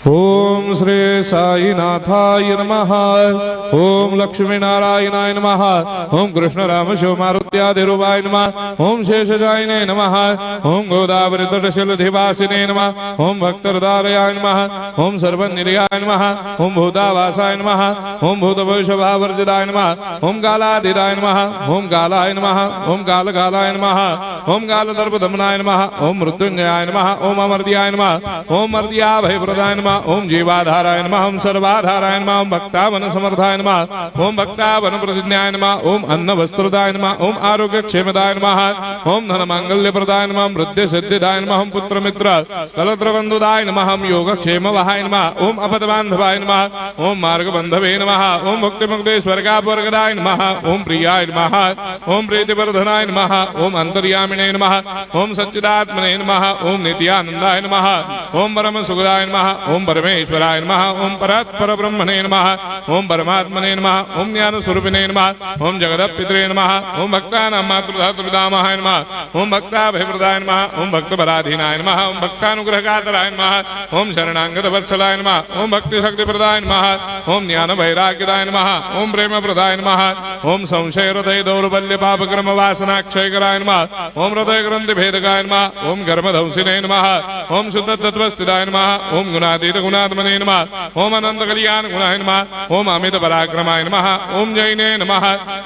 ओम श्री साईनाथाय नमः। ओम लक्ष्मी नारायणाय नमः। ओम कृष्ण राम शिव मारुत्यादिरूपाय नमः। ओम शेषशायिने नमः। ओम गोदावरी तटशिलधिवासिने नमः। ओम भक्तहृदयाय नमः। ओम सर्वनिलयाय नमः। ओम भूतावासाय नमः। ओम भूतभविष्यभावर्जिताय नमः। ओम कालाधीराय नमः। ओम कालाय नमः। ओम कालकालाय नमः। ओम कालदर्पदमनाय नमः। ओम मृत्युंजयाय नमः। ओम अमर्त्याय नमः। ओम मर्त्याभयप्रदाय नमः। ओम जीवाधाराय नमः। ओम सर्वाधाराय नमः। ओम भक्तावन समर्थाय नमः। ओम भक्तावन प्रतिज्ञाय नमः। ओम अन्न वस्त्रदाय नमः। ओम आरोग्य क्षेमदाय नमः। ओम धन मांगल्य प्रदाय नमः। ओम वृद्धि सिद्धिदाय नमः। ओम पुत्र मित्र कलत्र बंधुदाय नमः। ओम योग क्षेम वहाय नमः। ओम अपद बांधवाय नमः। ओम मार्ग बंधवे नमः। ओम मुक्ति मुक्ति स्वर्गापवर्गदाय नमः। ओम प्रियाय नमः। ओम प्रीतिवर्धनाय नमः। ओम अंतर्यामिने नमः। ओम सच्चिदात्मने नमः। ओम नित्यानंदाय नमः। ओम परम सुखदाय नमः। ओम परमेश्वराय नमः। ओम परात्पर ब्रह्मणे नमः। ओम परमात्मने नमः। ओम ज्ञान स्वरूपिणे नमः। ओम जगदपितरे नमः। ओम भक्तानां मातृधातुर्दामाय नमः। ओम भक्ताभयप्रदाय नमः। ओम भक्तपराधीनाय नमः। ओम भक्तानुग्रहकातराय नमः। ओम शरणागत वत्सलाय नमः। ओम भक्ति शक्ति प्रदाय नमः। ओम ज्ञान वैराग्यदाय नमः। ओम प्रेम प्रदाय नमः। ओम संशय हृदय दौर्बल्य पाप कर्म वासना क्षयकराय नमः। ओम हृदय ग्रंथि भेदकाय नमः। ओम कर्मधंसिने नमः। ओम शुद्ध तत्वस्थिताय नमः। ओम गुणातीत गुणात्मने नमः। ओम अनंत कल्याण गुणाय नमः। ओम अमित पराक्रमाय नमः। ओम जैने नमः।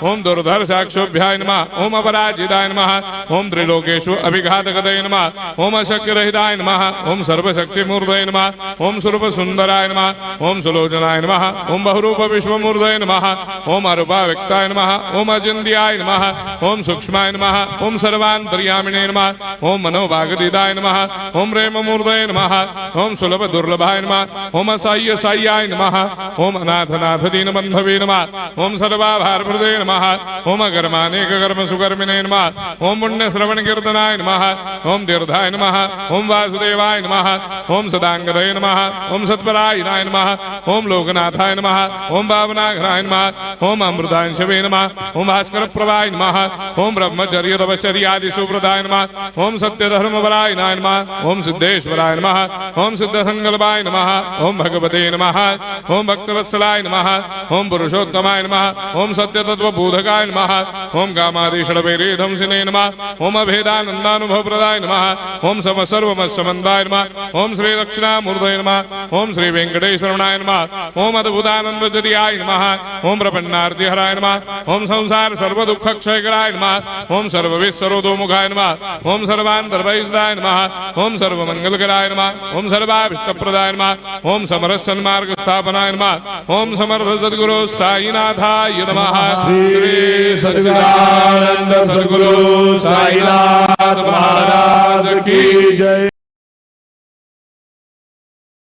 ओम दुर्धर साक्षोभ्याय नमः। ओम अपराजिताय नमः। ओम त्रिलोकेषु अभिघातगतये नमः। ओम अशक्य रहिताय नमः। ओम सर्वशक्ति मूर्तये नमः। ओम स्वरूप सुंदराय नमः। ओम सुलोचनाय नमः। ओम बहुरूप विश्वमूर्तये नमः। ओम अरूपाव्यक्ताय नमः। ओम अचिन्त्याय नमः। ओम सूक्ष्माय नमः। ओम सर्वान्तर्यामिने नमः। ओम मनोभागदिदाय नमः। ओम प्रेम मूर्तये नमः। ओम सुलभ दुर्लभाय नमः। ओम असह्य साह्याय नमः। ओम अनाथनाथ दीनबंधवे नमः। ओम सर्वाभारप्रदे नमः। ओम अकर्मानेक कर्म सुकर्मिणे नमः। ओम पुण्य श्रवण कीर्तनाय नमः। ओम तीर्थाय नमः। ओम वासुदेवाय नमः। ओम सदांगदये नमः। ओम सत्परायणाय नमः। ओम लोकनाथाय नमः। ओम भावनाघ्नाय नमः। ओम अमृतांशवे नमः। ओम भास्कर प्रभाय नमः। ओम ब्रह्मचर्य तपश्चर्यादि सुप्रदाय नमः। ओम सत्य धर्म बलायनाय नमः। ओम सिद्धेश्वराय नमः। ओम सिद्ध संकल्पाय नमः। ओम भगवते नमः। ओम भक्तवत्सलाय नमः। ओम पुरुषोत्तमाय नमः। ओम सत्य तत्व बोधकाय नमः। ओम कामादिषडवेदंसिने नमः। ओम अभेदानंदानुभव प्रदाय नमः। ओम सम सर्वमस्समन्दाय नमः। ओम श्री दक्षिणामूर्तये नमः। ओम श्री वेंकटेश्वरनाय नमः। ओम अद्भुतानंदजरियाय नमः। ओम प्रपन्नार्तिहराय नमः। ओम संसार सर्व दुख क्षयकराय नमः। ओम सर्वविश्वरोधोमुखाय नमः। ओम सर्वान्तर्वैसदाय नमः। ओम सर्वमंगलकराय नमः। ओम सर्वाभिष्टप्रदाय नमः। ओम समरस सन्मार्ग स्थापनाय नमः। ओम समर्थ सद्गुरु साईनाथाय नमः। श्री सच्चिदानंद सद्गुरु साईनाथ महाराज की जय।